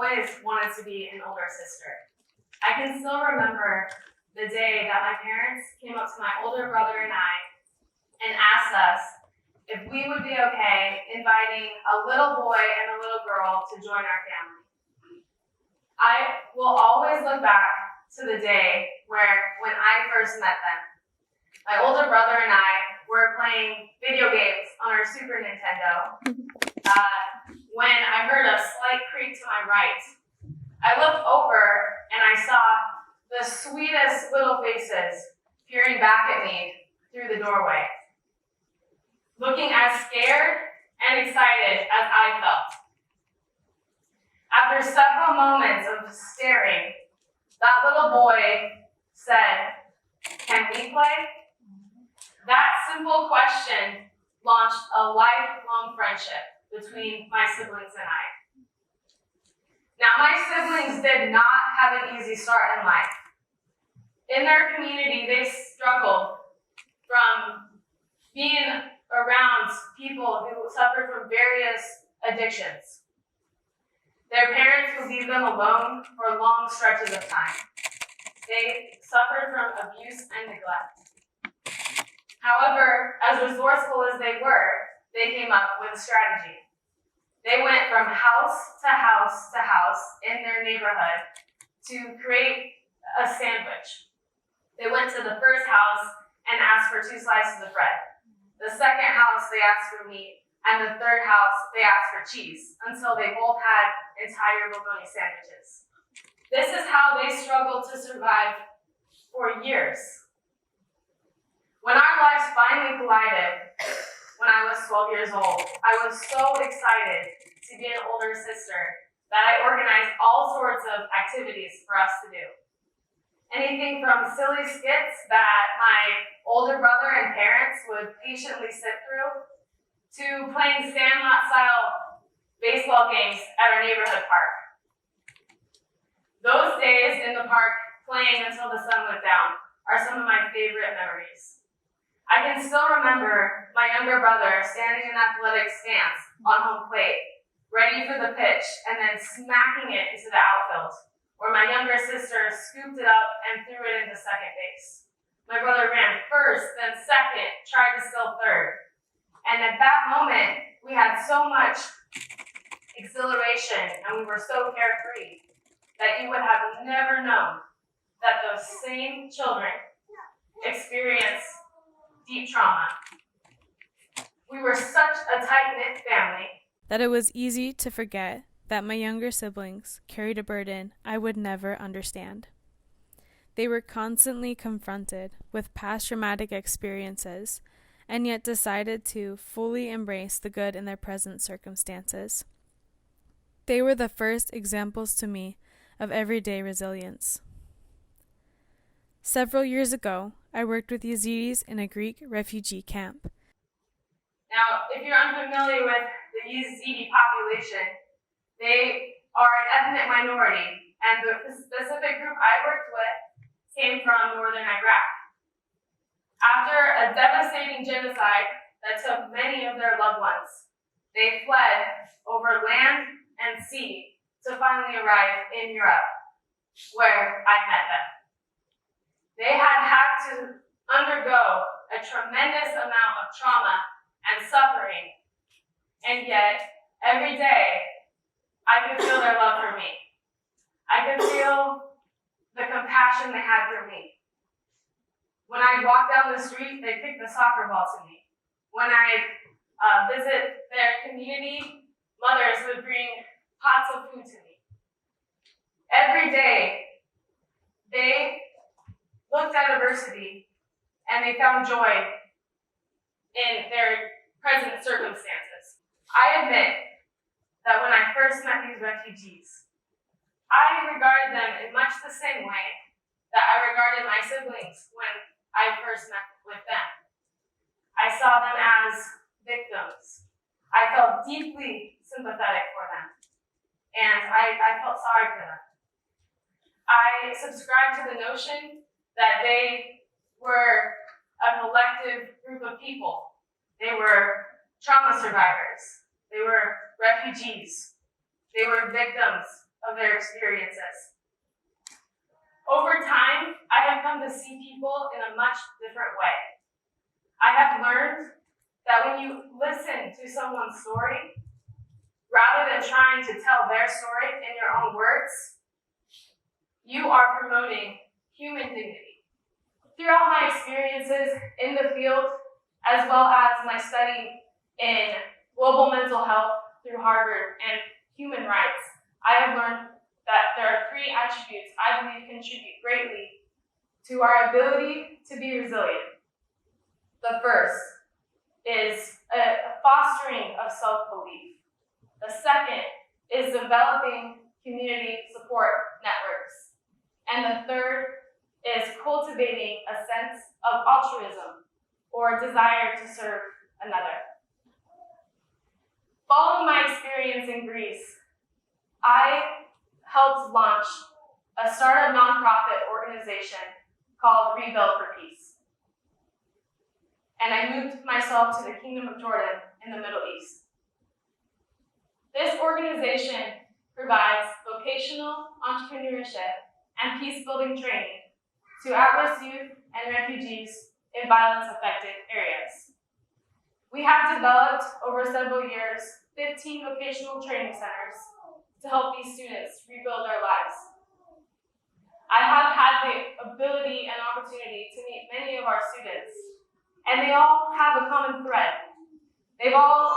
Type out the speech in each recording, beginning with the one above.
always wanted to be an older sister. I can still remember the day that my parents came up to my older brother and I and asked us if we would be okay inviting a little boy and a little girl to join our family. I will always look back to the day when I first met them. My older brother and I were playing video games on our Super Nintendo when I heard a slight creak to my right. I looked over and I saw the sweetest little faces peering back at me through the doorway, looking as scared and excited as I felt. After several moments of staring, that little boy said, "Can we play?" That simple question launched a lifelong friendship between my siblings and I. Now, my siblings did not have an easy start in life. In their community, they struggled from being around people who suffered from various addictions. Their parents would leave them alone for long stretches of time. They suffered from abuse and neglect. However, as resourceful as they were, they came up with a strategy. They went from house to house to house in their neighborhood to create a sandwich. They went to the first house and asked for 2 slices of bread. The second house, they asked for meat. And the third house, they asked for cheese, until they both had entire bologna sandwiches. This is how they struggled to survive for years. When our lives finally collided, when I was 12 years old, I was so excited to be an older sister that I organized all sorts of activities for us to do. Anything from silly skits that my older brother and parents would patiently sit through, to playing sandlot-style baseball games at our neighborhood park. Those days in the park playing until the sun went down are some of my favorite memories. I can still remember my younger brother standing in athletic stance on home plate, ready for the pitch, and then smacking it into the outfield, where my younger sister scooped it up and threw it into second base. My brother ran first, then second, tried to steal third. And at that moment, we had so much exhilaration and we were so carefree that you would have never known that those same children experience deep trauma. We were such a tight-knit family that it was easy to forget that my younger siblings carried a burden I would never understand. They were constantly confronted with past traumatic experiences and yet decided to fully embrace the good in their present circumstances. They were the first examples to me of everyday resilience. Several years ago, I worked with Yazidis in a Greek refugee camp. Now, if you're unfamiliar with the Yazidi population, they are an ethnic minority, and the specific group I worked with came from northern Iraq. After a devastating genocide that took many of their loved ones, they fled over land and sea to finally arrive in Europe, where I met them. They had to undergo a tremendous amount of trauma and suffering, and yet, every day, I could feel their love for me. I could feel the compassion they had for me. When I walk down the street, they kick the soccer ball to me. When I visit their community, mothers would bring pots of food to me. Every day, they looked at adversity and they found joy in their present circumstances. I admit that when I first met these refugees, I regarded them in much the same way that I regarded my siblings when I first met with them. I saw them as victims. I felt deeply sympathetic for them, and I felt sorry for them. I subscribed to the notion that they were a collective group of people. They were trauma survivors. They were refugees. They were victims of their experiences. Over time, I have come to see people in a much different way. I have learned that when you listen to someone's story, rather than trying to tell their story in your own words, you are promoting human dignity. Throughout my experiences in the field, as well as my study in global mental health through Harvard and human rights, I have learned that there are three attributes I believe contribute greatly to our ability to be resilient. The first is a fostering of self-belief. The second is developing community support networks. And the third is cultivating a sense of altruism, or a desire to serve another. Following my experience in Greece, I helped launch a startup nonprofit organization called Rebuild for Peace. And I moved myself to the Kingdom of Jordan in the Middle East. This organization provides vocational entrepreneurship and peace-building training to at-risk youth and refugees in violence-affected areas. We have developed over several years 15 vocational training centers to help these students rebuild their lives. I have had the ability and opportunity to meet many of our students, and they all have a common thread. They've all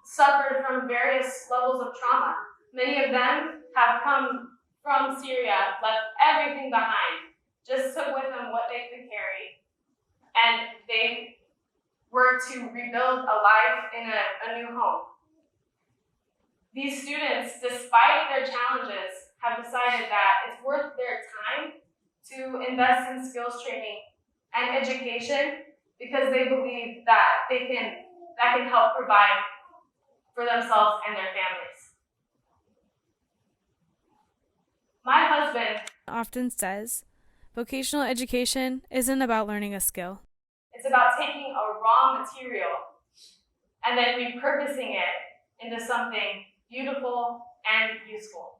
suffered from various levels of trauma. Many of them have come from Syria, left everything behind, just took with them what they could carry, and they were to rebuild a life in a new home. These students, despite their challenges, have decided that it's worth their time to invest in skills training and education because they believe that that can help provide for themselves and their families. My husband often says, vocational education isn't about learning a skill. It's about taking a raw material and then repurposing it into something beautiful and useful.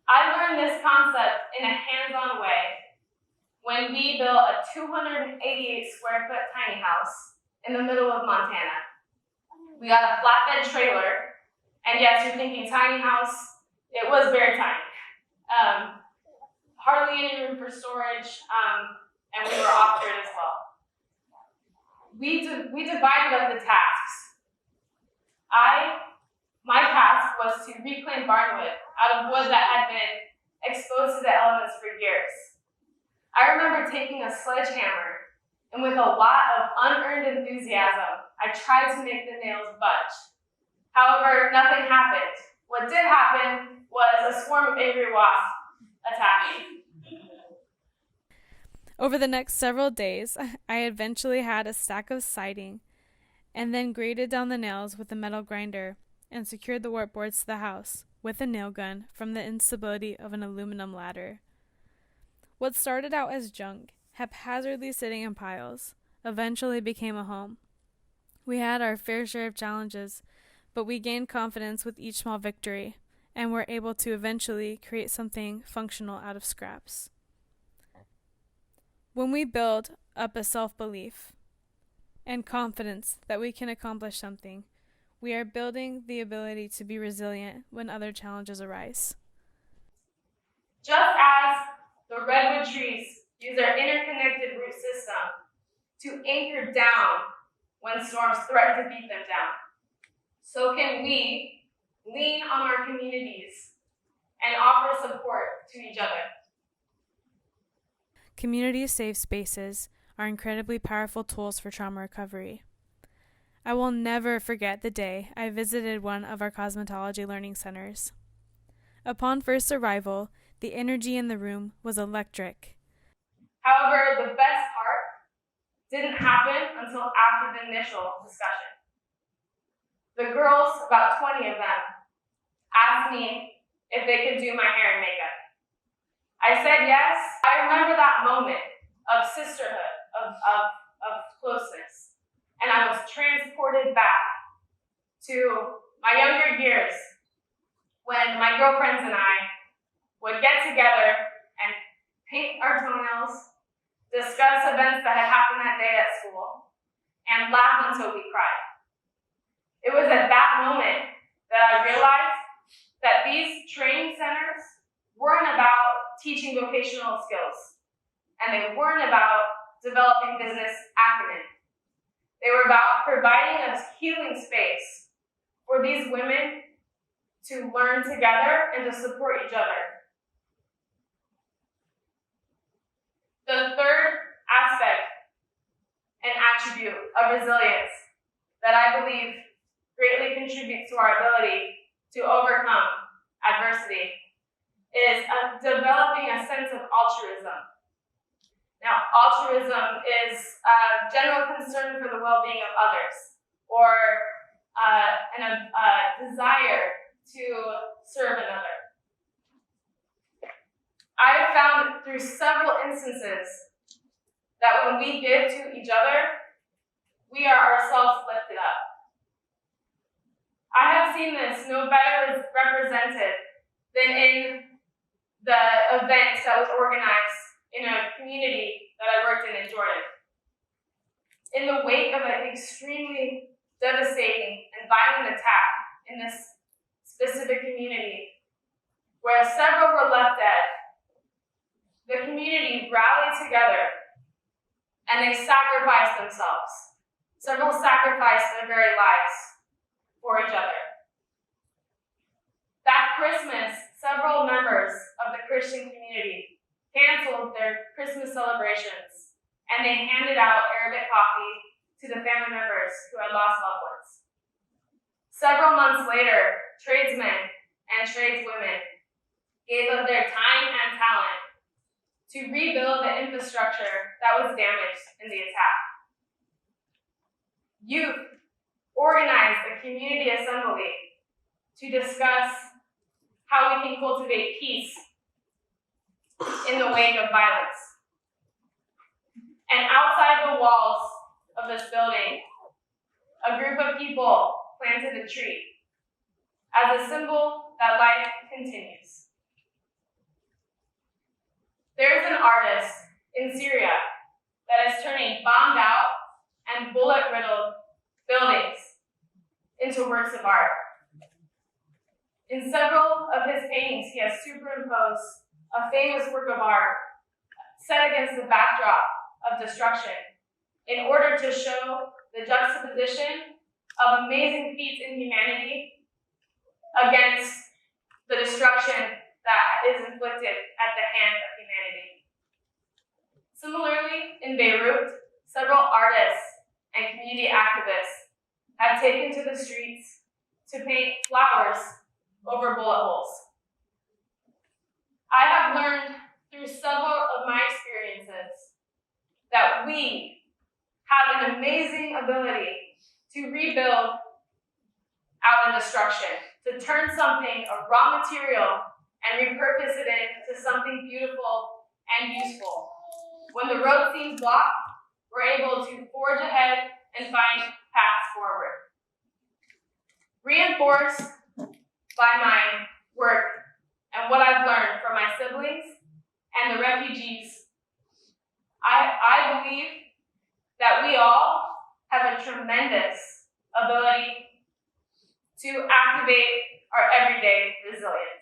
I learned this concept in a hands-on way when we built a 288 square foot tiny house in the middle of Montana. We got a flatbed trailer, and yes, you're thinking tiny house, it was very tiny. Hardly any room for storage, and we were off-grid as well. We divided up the tasks. My task was to reclaim barnwood out of wood that had been exposed to the elements for years. I remember taking a sledgehammer, and with a lot of unearned enthusiasm, I tried to make the nails budge. However, nothing happened. What did happen was a swarm of angry wasps attacked me. Over the next several days, I eventually had a stack of siding and then grated down the nails with a metal grinder and secured the warp boards to the house with a nail gun from the instability of an aluminum ladder. What started out as junk, haphazardly sitting in piles, eventually became a home. We had our fair share of challenges, but we gained confidence with each small victory and were able to eventually create something functional out of scraps. When we build up a self-belief and confidence that we can accomplish something, we are building the ability to be resilient when other challenges arise. Just as the redwood trees use their interconnected root system to anchor down when storms threaten to beat them down, so can we lean on our communities and offer support to each other. Community safe spaces are incredibly powerful tools for trauma recovery. I will never forget the day I visited one of our cosmetology learning centers. Upon first arrival, the energy in the room was electric. However, the best part didn't happen until after the initial discussion. The girls, about 20 of them, asked me if they could do my hair and makeup. I said yes. I remember that moment of sisterhood, of closeness, and I was transported back to my younger years when my girlfriends and I would get together and paint our toenails, discuss events that had happened that day at school, and laugh until we cried. It was at that moment that I realized that these training centers weren't about teaching vocational skills, and they weren't about developing business acumen. They were about providing a healing space for these women to learn together and to support each other. The third aspect and attribute of resilience that I believe greatly contributes to our ability to overcome adversity is developing a sense of altruism. Now, altruism is a general concern for the well-being of others, or a desire to serve another. I have found through several instances that when we give to each other, we are ourselves lifted up. I have seen this no better represented than in the event that was organized in a community that I worked in Jordan. In the wake of an extremely devastating and violent attack in this specific community, where several were left dead, the community rallied together and they sacrificed themselves. Several sacrificed their very lives for each other. That Christmas, several members of the Christian community canceled their Christmas celebrations, and they handed out Arabic coffee to the family members who had lost loved ones. Several months later, tradesmen and tradeswomen gave of their time and talent to rebuild the infrastructure that was damaged in the attack. Youth organized a community assembly to discuss how we can cultivate peace in the wake of violence. And outside the walls of this building, a group of people planted a tree as a symbol that life continues. There's an artist in Syria that is turning bombed out and bullet-riddled buildings into works of art. In several of his paintings, he has superimposed a famous work of art set against the backdrop of destruction in order to show the juxtaposition of amazing feats in humanity against the destruction that is inflicted at the hand of humanity. Similarly, in Beirut, several artists and community activists have taken to the streets to paint flowers over bullet holes. I have learned through several of my experiences that we have an amazing ability to rebuild out of destruction, to turn something, a raw material, and repurpose it into something beautiful and useful. When the road seems blocked, we're able to forge ahead and find paths forward. Reinforced by my work and what I've learned from my siblings and the refugees, I believe that we all have a tremendous ability to activate our everyday resilience.